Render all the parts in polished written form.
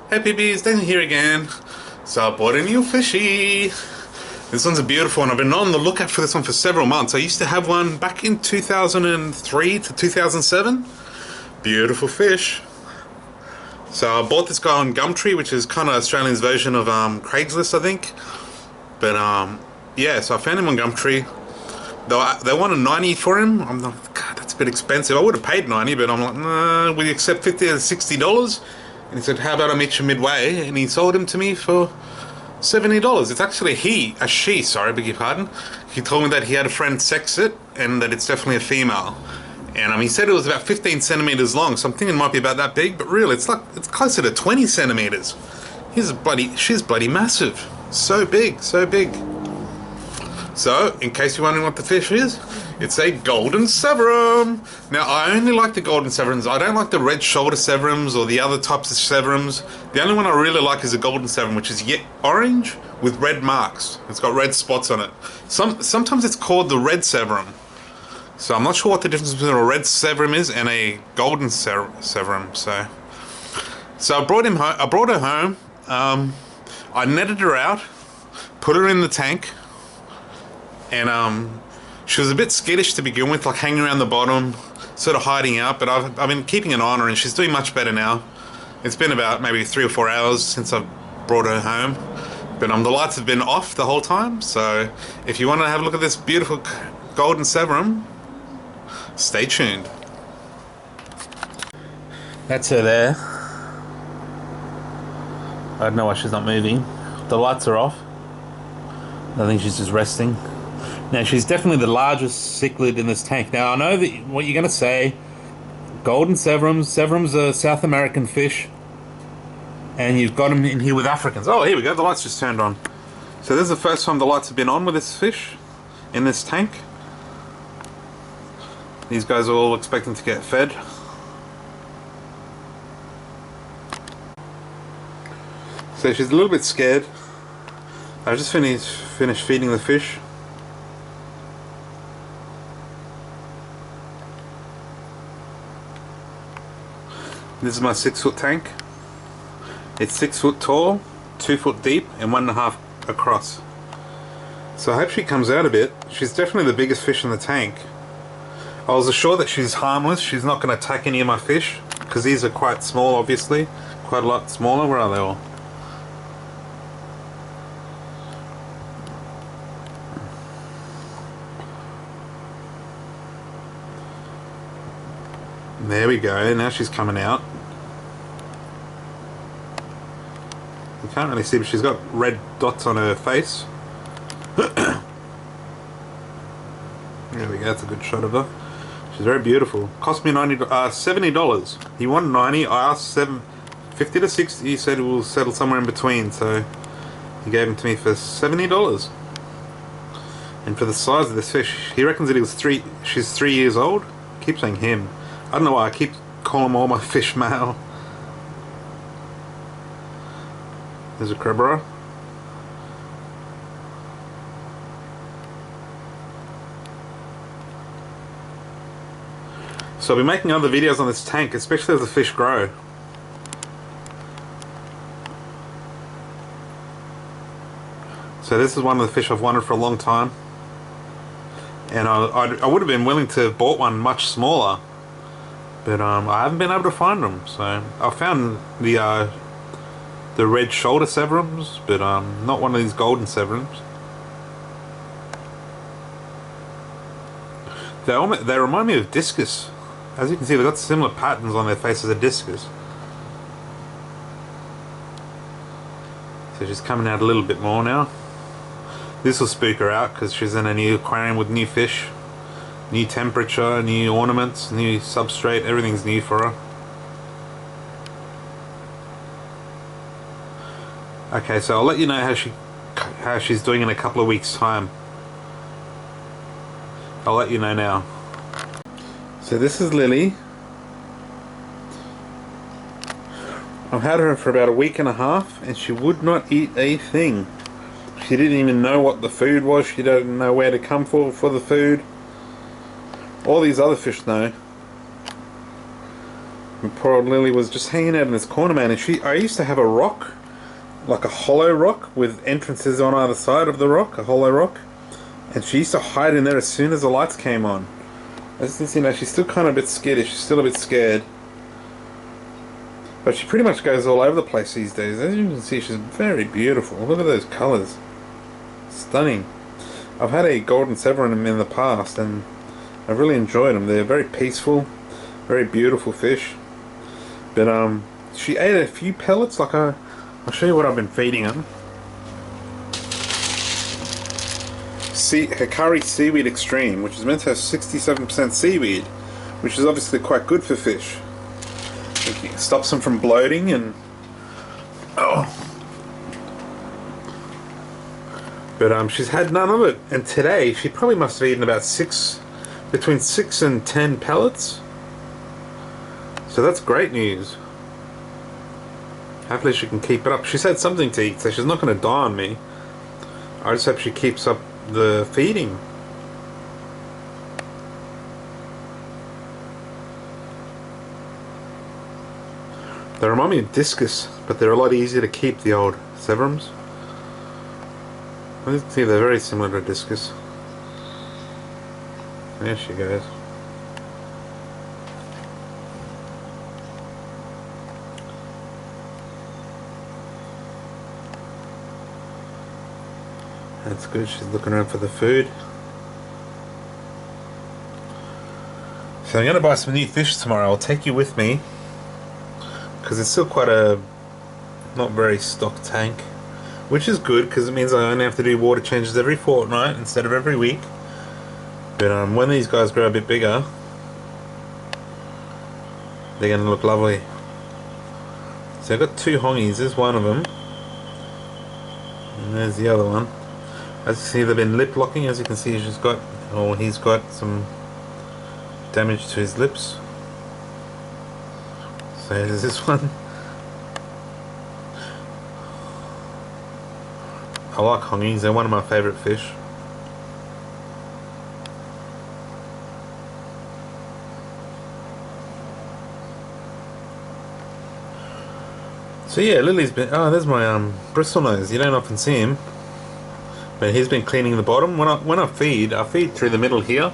Hey PBs, Dan here again. So I bought a new fishy. This one's a beautiful one. I've been on the lookout for this one for several months. I used to have one back in 2003 to 2007. Beautiful fish. So I bought this guy on Gumtree, which is kind of Australia's version of Craigslist, I think. But yeah, so I found him on Gumtree. They wanted 90 for him. I'm like, God, that's a bit expensive. I would have paid 90, but I'm like, nah, will you accept $50 to $60? And he said, how about I meet you midway? And he sold him to me for $70. It's actually a she, sorry, beg your pardon. He told me that he had a friend sex it, and that it's definitely a female. And he said it was about 15 centimeters long, so I'm thinking it might be about that big, but really it's closer to 20 centimeters. She's bloody massive. So big, so big. So, in case you're wondering what the fish is, it's a Golden Severum. Now, I only like the Golden Severums. I don't like the red shoulder Severums or the other types of Severums. The only one I really like is the Golden Severum, which is orange with red marks. It's got red spots on it. Sometimes it's called the red Severum. So I'm not sure what the difference between a red Severum is and a Golden Severum. So I brought her home. I netted her out, put her in the tank. And she was a bit skittish to begin with, like hanging around the bottom, sort of hiding out, but I've been keeping an eye on her and she's doing much better now. It's been about maybe 3 or 4 hours since I've brought her home, but the lights have been off the whole time, so if you want to have a look at this beautiful Golden Severum, stay tuned. That's her there. I don't know why she's not moving. The lights are off. I think she's just resting. Now, she's definitely the largest cichlid in this tank. Now, I know that what you're going to say, Golden Severums. Severums are South American fish. And you've got them in here with Africans. Oh, here we go. The lights just turned on. So this is the first time the lights have been on with this fish in this tank. These guys are all expecting to get fed. So she's a little bit scared. I just finished feeding the fish. This is my 6-foot tank. It's 6 foot tall, 2 foot deep, and 1.5 across. So I hope she comes out a bit. She's definitely the biggest fish in the tank. I was assured that she's harmless. She's not going to attack any of my fish, because these are quite small, obviously. Quite a lot smaller. Where are they all? There we go, now she's coming out. You can't really see, but she's got red dots on her face. There we go, that's a good shot of her. She's very beautiful. Cost me $70. He wanted 90, I asked 50 to 60, he said we'll settle somewhere in between, so he gave them to me for $70. And for the size of this fish, he reckons that she's 3 years old. I keep saying him. I don't know why I keep calling all my fish male. There's a crabber. So I'll be making other videos on this tank, especially as the fish grow. So this is one of the fish I've wanted for a long time. And I would have been willing to have bought one much smaller. But I haven't been able to find them, so I found the red shoulder Severums, but not one of these Golden Severums. They remind me of discus. As you can see, they've got similar patterns on their face as a discus. So she's coming out a little bit more now. This will spook her out because she's in a new aquarium with new fish. New temperature, new ornaments, new substrate, everything's new for her. Okay, so I'll let you know how she's doing in a couple of weeks' time. I'll let you know now. So this is Lily. I've had her for about a week and a half and she would not eat a thing. She didn't even know what the food was, she didn't know where to come for the food. All these other fish know. And poor old Lily was just hanging out in this corner, man. And I used to have a rock, like a hollow rock with entrances on either side of the rock, a hollow rock. And she used to hide in there as soon as the lights came on. As you can see now, she's still kind of a bit skittish. She's still a bit scared. But she pretty much goes all over the place these days. As you can see, she's very beautiful. Look at those colours. Stunning. I've had a Golden Severum in the past, and I've really enjoyed them. They're very peaceful, very beautiful fish. But she ate a few pellets. I'll show you what I've been feeding them. Hikari Seaweed Extreme, which is meant to have 67% seaweed, which is obviously quite good for fish. It stops them from bloating and But she's had none of it, and today she probably must have eaten about between 6 and 10 pellets. So that's great news. Hopefully she can keep it up. She's had something to eat, so she's not going to die on me. I just hope she keeps up the feeding. They remind me of discus, but they're a lot easier to keep, the old Severums. I see they're very similar to discus. There she goes. That's good, she's looking around for the food. So I'm going to buy some new fish tomorrow. I'll take you with me, because it's still quite a not very stocked tank, which is good because it means I only have to do water changes every fortnight instead of every week. But when these guys grow a bit bigger, they're going to look lovely. So I've got 2 hongies. There's one of them, and there's the other one. As you see, they've been lip locking. As you can see, he's got some damage to his lips. So there's this one. I like hongies, they're one of my favourite fish. So yeah, Lily's been... Oh, there's my bristle nose. You don't often see him, but he's been cleaning the bottom. When I feed through the middle here,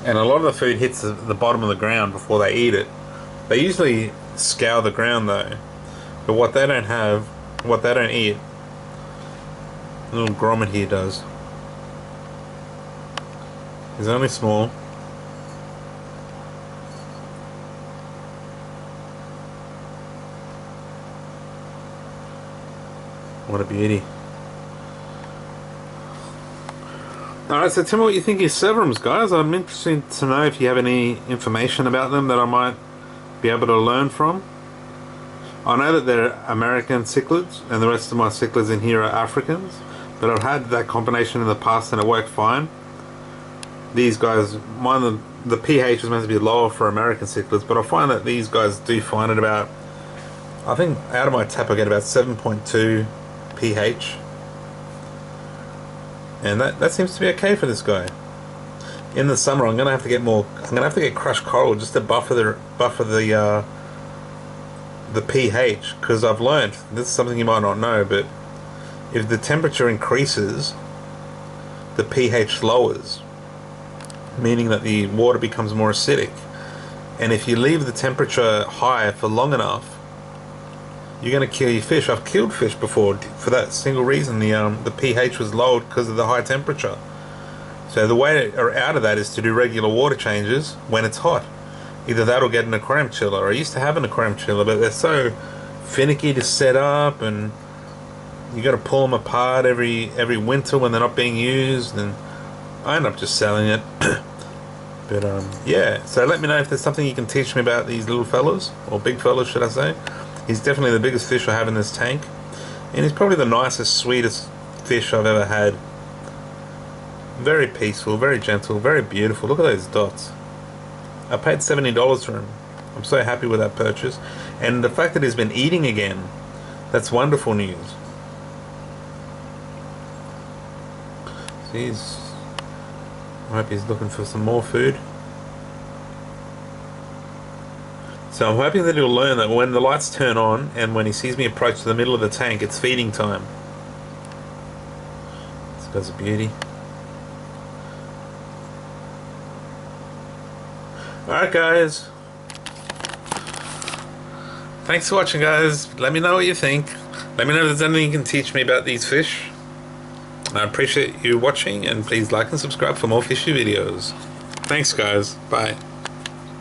and a lot of the food hits the bottom of the ground before they eat it. They usually scour the ground though, but what they don't eat, the little grommet here does. He's only small. What a beauty. Alright, so tell me what you think of Severums, guys. I'm interested to know if you have any information about them that I might be able to learn from. I know that they're American cichlids, and the rest of my cichlids in here are Africans, but I've had that combination in the past and it worked fine. These guys, the pH is meant to be lower for American cichlids, but I find that these guys do find it about, I think out of my tap I get about 7.2 pH, and that seems to be okay for this guy. In the summer I'm gonna have to get crushed coral just to buffer the pH, because I've learned, this is something you might not know, but if the temperature increases, the pH lowers, meaning that the water becomes more acidic. And if you leave the temperature high for long enough, you're going to kill your fish. I've killed fish before for that single reason. The pH was lowered because of the high temperature. So the way out of that is to do regular water changes when it's hot. Either that or get an aquarium chiller. I used to have an aquarium chiller, but they're so finicky to set up, and you got to pull them apart every winter when they're not being used, and I end up just selling it. But yeah, so let me know if there's something you can teach me about these little fellas, or big fellas should I say. He's definitely the biggest fish I have in this tank, and he's probably the nicest, sweetest fish I've ever had. Very peaceful, very gentle, very beautiful. Look at those dots. I paid $70 for him. I'm so happy with that purchase, and the fact that he's been eating again, that's wonderful news. I hope he's looking for some more food. So I'm hoping that he'll learn that when the lights turn on and when he sees me approach to the middle of the tank, it's feeding time. This guy's a beauty. Alright guys. Thanks for watching, guys. Let me know what you think. Let me know if there's anything you can teach me about these fish. I appreciate you watching, and please like and subscribe for more fishy videos. Thanks guys. Bye.